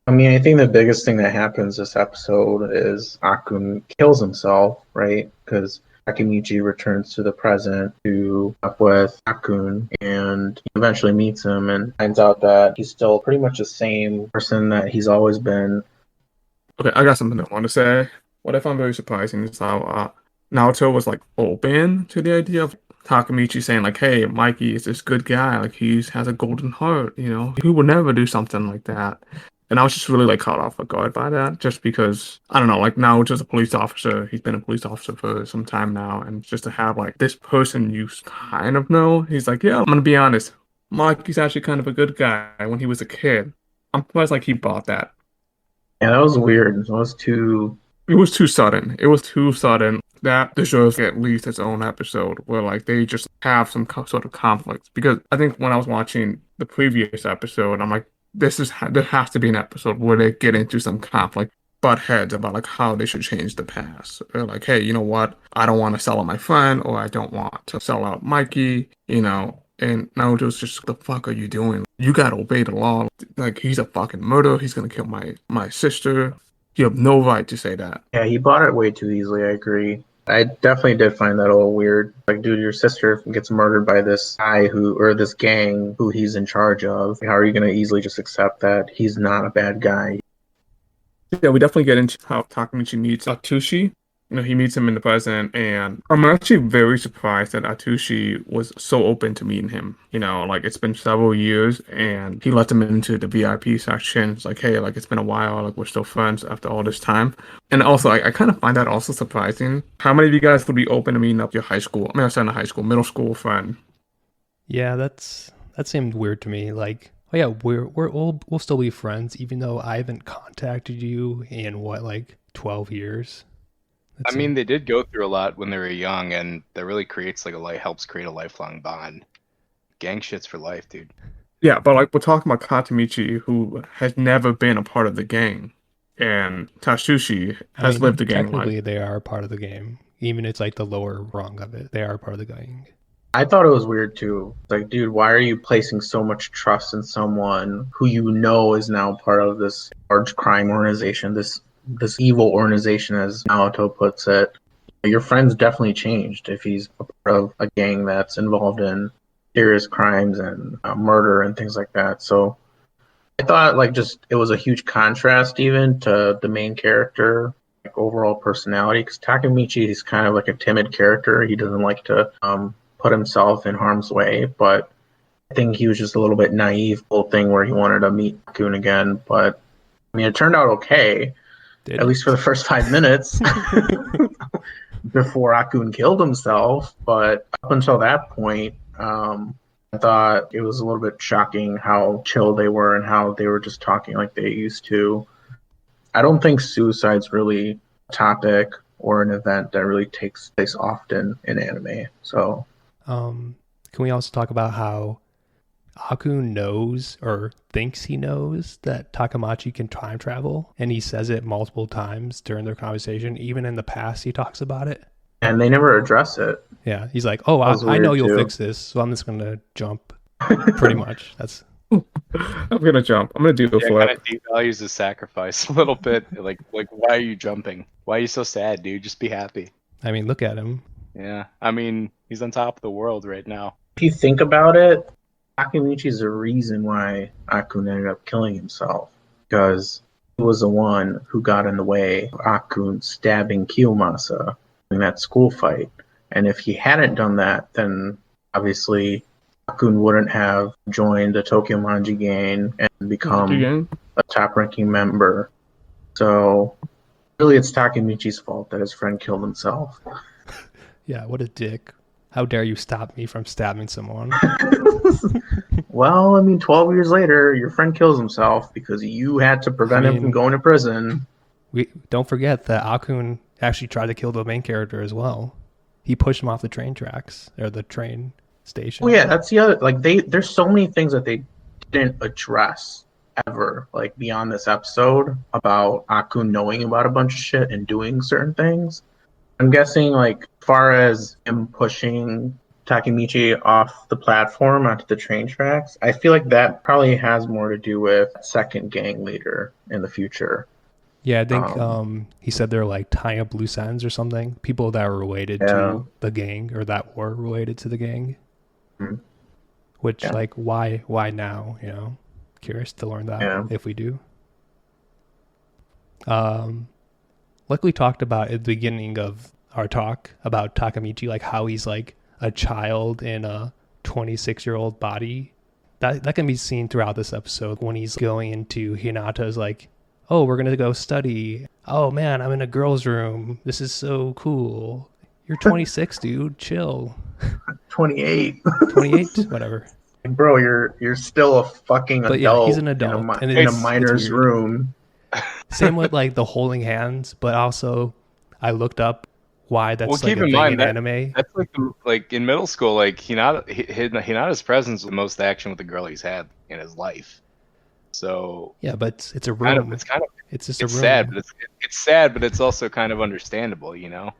I mean, I think the biggest thing that happens this episode is Akun kills himself, right? Because Takemichi returns to the present to up with Akun and he eventually meets him and finds out that he's still pretty much the same person that he's always been. Okay, I got something I want to say. What I found very surprising is how Naoto was like open to the idea of Takamichi saying like, "Hey, Mikey is this good guy. Like he has a golden heart. You know, he would never do something like that." And I was just really like caught off guard by that, just because I don't know. Like Naoto's a police officer. He's been a police officer for some time now, and just to have like this person you kind of know, he's like, "Yeah, I'm gonna be honest. Mikey's actually kind of a good guy when he was a kid." I'm surprised like he bought that. Yeah, that was weird. It was too. It was too sudden. It was too sudden. That deserves at least its own episode where like they just have some sort of conflict. Because I think when I was watching the previous episode, I'm like, there has to be an episode where they get into some conflict, butt heads about like how they should change the past. They're like, hey, you know what? I don't want to sell out my friend, or I don't want to sell out Mikey. You know. And Naruto's just, what the fuck are you doing? You gotta obey the law. Like he's a fucking murderer. He's gonna kill my sister. You have no right to say that. Yeah, he bought it way too easily. I agree. I definitely did find that a little weird. Like, dude, your sister gets murdered by this guy or this gang who he's in charge of. How are you going to easily just accept that he's not a bad guy? Yeah, we definitely get into how Takamichi meets Atsushi. You know, he meets him in the present, and I'm actually very surprised that Atsushi was so open to meeting him. You know, like it's been several years, and he let him into the VIP section. It's like, hey, like it's been a while, like we're still friends after all this time. And also, I kind of find that also surprising. How many of you guys would be open to meeting up your high school? I mean, I'm not high school, middle school friend. Yeah, that seemed weird to me. Like, oh yeah, we'll still be friends, even though I haven't contacted you in what, like 12 years. I mean, they did go through a lot when they were young, and that really creates like helps create a lifelong bond. Gang shit's for life, dude. Yeah, but like we're talking about Katamichi, who has never been a part of the gang, and Tatsushi has lived the gang life. Technically, they are part of the game. Even it's like the lower rung of it. They are part of the gang. I thought it was weird too. Like, dude, why are you placing so much trust in someone who you know is now part of this large crime organization, this evil organization, as Naoto puts it? Your friend's definitely changed if he's a part of a gang that's involved in serious crimes and murder and things like that. So I thought like just it was a huge contrast even to the main character, like overall personality, because Takemichi is kind of like a timid character. He doesn't like to put himself in harm's way, but I think he was just a little bit naive, whole thing where he wanted to meet Akun again. But I mean, it turned out okay, at least for the first 5 minutes before Akun killed himself. But up until that point, I thought it was a little bit shocking how chill they were and how they were just talking like they used to. I don't think suicide's really a topic or an event that really takes place often in anime. So, can we also talk about how Akun knows or thinks he knows that Takamachi can time travel, and he says it multiple times during their conversation. Even in the past, he talks about it. And they never address it. Yeah, he's like, "Oh, I know you'll fix this, so I'm just gonna jump." Pretty much. That's. I'm gonna jump. I'm gonna do the flip. Kind of devalues the sacrifice a little bit. Like, why are you jumping? Why are you so sad, dude? Just be happy. I mean, look at him. Yeah, I mean, he's on top of the world right now. If you think about it, Takemichi's the reason why Akun ended up killing himself, because he was the one who got in the way of Akun stabbing Kiyomasa in that school fight. And if he hadn't done that, then obviously Akun wouldn't have joined the Tokyo Manji gang and become a top-ranking member. So really it's Takemichi's fault that his friend killed himself. Yeah, what a dick. How dare you stop me from stabbing someone? Well, I mean, 12 years later, your friend kills himself because you had to prevent him from going to prison. We don't forget that Akun actually tried to kill the main character as well. He pushed him off the train tracks or the train station. Oh yeah, that's the other. Like there's so many things that they didn't address ever, like beyond this episode about Akun knowing about a bunch of shit and doing certain things. I'm guessing, like, as far as him pushing Takemichi off the platform onto the train tracks, I feel like that probably has more to do with second gang leader in the future. Yeah, I think he said they're like tying up loose ends or something. People that are related to the gang or that were related to the gang. Mhm. Which, Yeah. like, why now? You know, curious to learn that if we do. Like we talked about at the beginning of our talk about Takemichi, like how he's like a child in a 26-year-old body. That can be seen throughout this episode when he's going into Hinata's like, oh, we're gonna go study. Oh man, I'm in a girl's room. This is so cool. You're 26, dude. Chill. 28. 28, whatever. Bro, you're still a fucking But adult. yeah, he's an adult, and in a it's minor's weird. room. Same with like the holding hands, but also I looked up why that's Well, like keep a in thing mind in that anime. that's like in middle school, like Hinata's presence was the most action with the girl he's had in his life. So Yeah, but it's a room. it's kind of It's just a room. sad, but it's sad, but it's also kind of understandable, you know?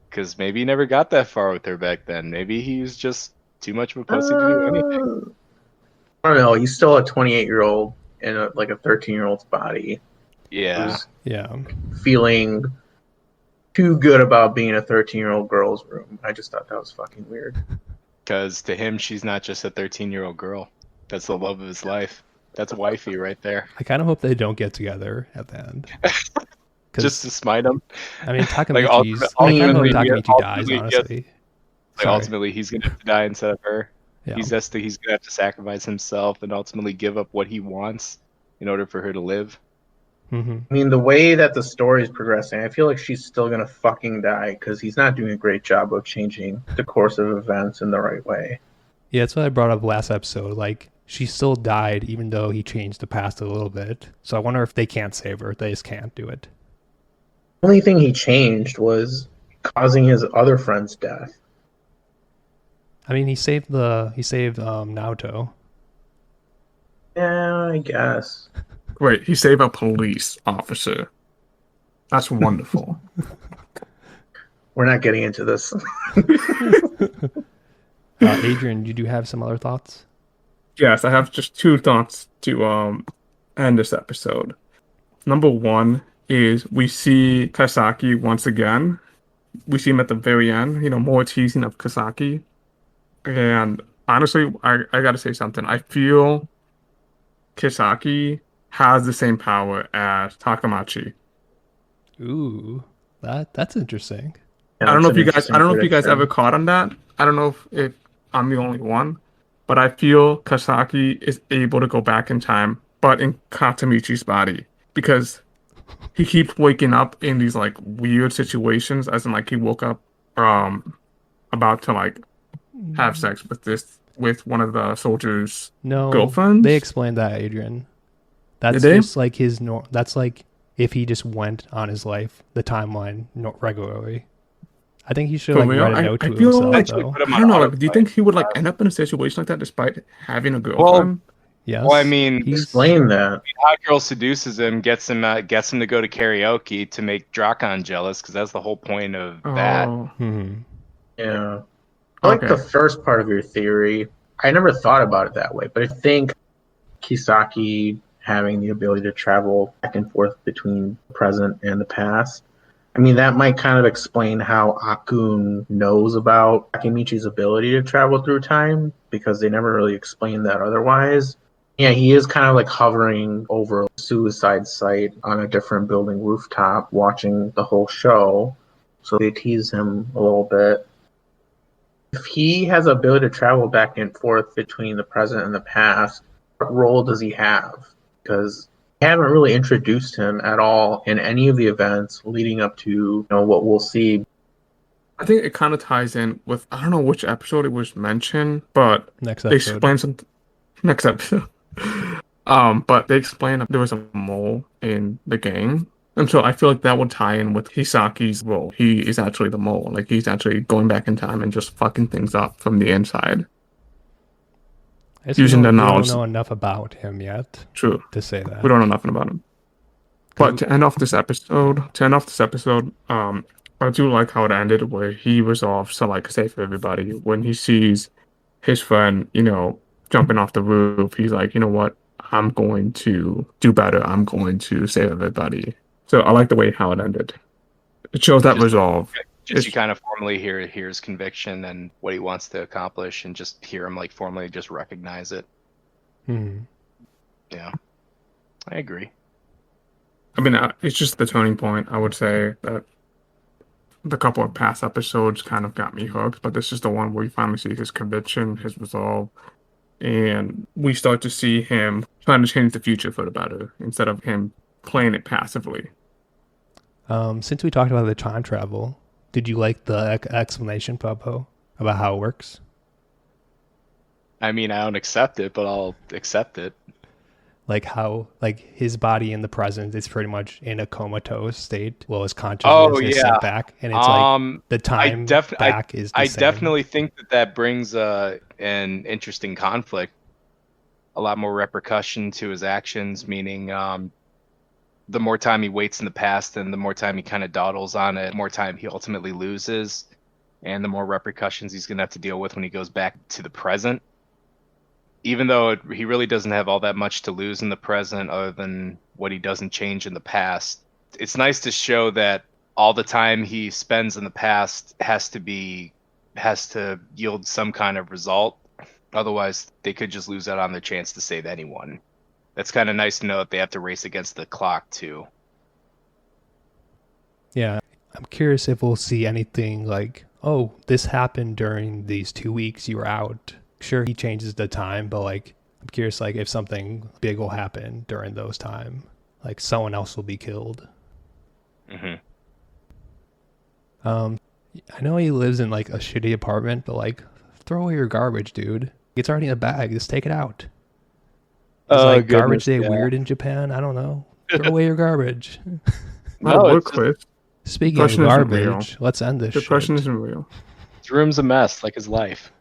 Because maybe he never got that far with her back then. Maybe he was just too much of a pussy to do anything. I don't know. He's still a 28-year-old in a 13-year-old's body. Yeah. Who's Yeah. feeling too good about being in a 13-year-old girl's room. I just thought that was fucking weird. Because to him, she's not just a 13-year-old girl. That's the love of his life. That's wifey right there. I kind of hope they don't get together at the end. Just to smite him. I mean, Takemichi's. Like, I kind of hope ultimately- Takemichi dies, honestly. Sorry. Ultimately, he's going to have to die instead of her. Yeah. He's going to have to sacrifice himself and ultimately give up what he wants in order for her to live. Mm-hmm. I mean, the way that the story is progressing, I feel like she's still gonna fucking die because he's not doing a great job of changing the course of events in the right way. Yeah, that's what I brought up last episode. Like, she still died even though he changed the past a little bit. So I wonder if they can't save her. They just can't do it. The only thing he changed was causing his other friend's death. I mean, he saved Naoto. Yeah, I guess. Wait, he saved a police officer. That's wonderful. We're not getting into this. Adrian, did you have some other thoughts? Yes, I have just two thoughts to end this episode. Number one is we see Kasaki once again. We see him at the very end, more teasing of Kasaki. And honestly, I gotta say something. I feel Kasaki has the same power as Takamachi. Ooh, that's interesting. Yeah, I don't know that's if an you guys interesting ever prediction. caught on that. I don't know if I'm the only one, but I feel Kasaki is able to go back in time, but in Katamichi's body, because he keeps waking up in these like weird situations, as in like he woke up about to like have sex with one of the soldiers' No, girlfriends. they explained that, Adrian. That's Did they? just like that's like if he just went on his life, the timeline regularly. I think he should For like real? write a note I to feel himself like- though. Put him I on don't know. Like, do you autopilot. think he would like end up in a situation like that despite having a girlfriend? Yes. Well, I mean, he's Explain that. Hot girl seduces him, gets him to go to karaoke to make Drakon jealous, because that's the whole point of that. Oh, Mhm. Yeah. I like Okay. the first part of your theory. I never thought about it that way, but I think Kisaki having the ability to travel back and forth between the present and the past, I mean, that might kind of explain how Akun knows about Takemichi's ability to travel through time, because they never really explained that otherwise. Yeah, he is kind of like hovering over a suicide site on a different building rooftop watching the whole show, so they tease him a little bit. If he has the ability to travel back and forth between the present and the past, what role does he have? Because they haven't really introduced him at all in any of the events leading up to what we'll see I think it kind of ties in with, I don't know which episode it was mentioned, but Next they episode. explain some next episode. But they explained there was a mole in the gang. And so I feel like that would tie in with Hisaki's role. He is actually the mole. Like he's actually going back in time and just fucking things up from the inside. I guess Using the we knowledge. don't know enough about him yet True. to say that. We don't know nothing about him. But to end off this episode, I do like how it ended where he resolves to like save everybody. When he sees his friend, jumping off the roof, he's like, you know what? I'm going to do better. I'm going to save everybody. So I like the way how it ended. It shows that resolve. You kind of formally hear his conviction and what he wants to accomplish, and just hear him like formally just recognize it. Hmm. Yeah, I agree. I mean, it's just the turning point. I would say that the couple of past episodes kind of got me hooked, but this is the one where we finally see his conviction, his resolve, and we start to see him trying to change the future for the better instead of him playing it passively. Since we talked about the time travel, did you like the explanation, Pablo, about how it works? I mean, I don't accept it, but I'll accept it. Like how, like his body in the present is pretty much in a comatose state, while his consciousness is sent back, and it's like the time back is the same. Definitely think that brings an interesting conflict, a lot more repercussion to his actions. Meaning, the more time he waits in the past, and the more time he kind of dawdles on it, the more time he ultimately loses, and the more repercussions he's gonna have to deal with when he goes back to the present. Even though he really doesn't have all that much to lose in the present other than what he doesn't change in the past, it's nice to show that all the time he spends in the past has to yield some kind of result. Otherwise, they could just lose out on their chance to save anyone. That's kind of nice to know that they have to race against the clock, too. Yeah. I'm curious if we'll see anything like, oh, this happened during these 2 weeks you were out. Sure, he changes the time, but like I'm curious like if something big will happen during those time, like someone else will be killed. Mm-hmm. I know he lives in like a shitty apartment, but like throw away your garbage, dude. It's already in a bag. Just take it out. Is like garbage day weird in Japan? I don't know. Throw away your garbage. Speaking of garbage, let's end this. Depression isn't real. His room's a mess, like his life.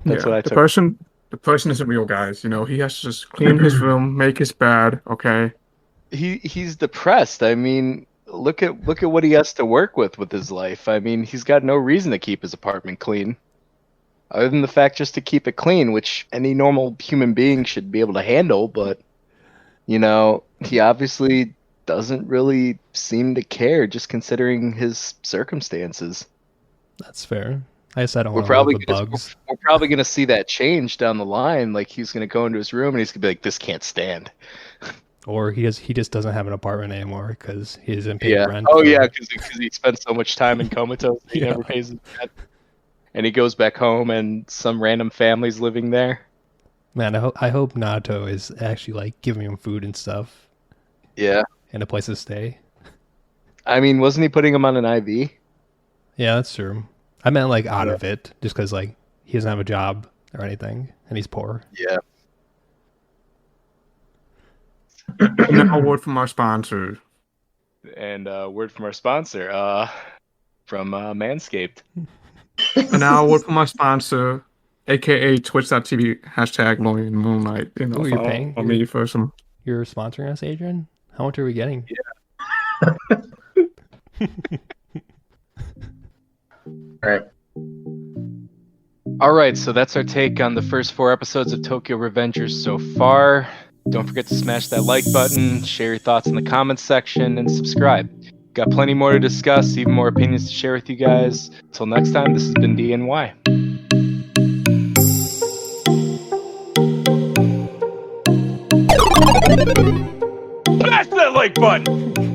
That's what I took. Depression isn't real, guys. He has to just clean his room, make his bed. Okay. He's depressed. I mean, look at what he has to work with his life. I mean, he's got no reason to keep his apartment clean, other than the fact just to keep it clean, which any normal human being should be able to handle. But he obviously doesn't really seem to care, just considering his circumstances. That's fair. I guess I don't We're want probably to live with bugs. We're probably gonna see that change down the line. Like he's gonna go into his room and he's gonna be like, "This can't stand." Or he just doesn't have an apartment anymore because he isn't paying rent. Oh yeah, because he spent so much time in comatose, he never pays his rent, and he goes back home and some random family's living there. Man, I hope Nato is actually like giving him food and stuff. Yeah, and a place to stay. I mean, wasn't he putting him on an IV? Yeah, that's true. I meant like out of it, just because like he doesn't have a job or anything, and he's poor. Yeah. And now a word from our sponsor. And word from our sponsor, from Manscaped. And now a word from our sponsor, aka Twitch.tv #LoyalMoonlight. You're paying me for some. You're sponsoring us, Adrian? How much are we getting? Yeah. All right, so that's our take on the first 4 episodes of Tokyo Revengers so far. Don't forget to smash that like button, share your thoughts in the comments section, and subscribe. Got plenty more to discuss, even more opinions to share with you guys. Until next time, this has been DNY. Smash that like button!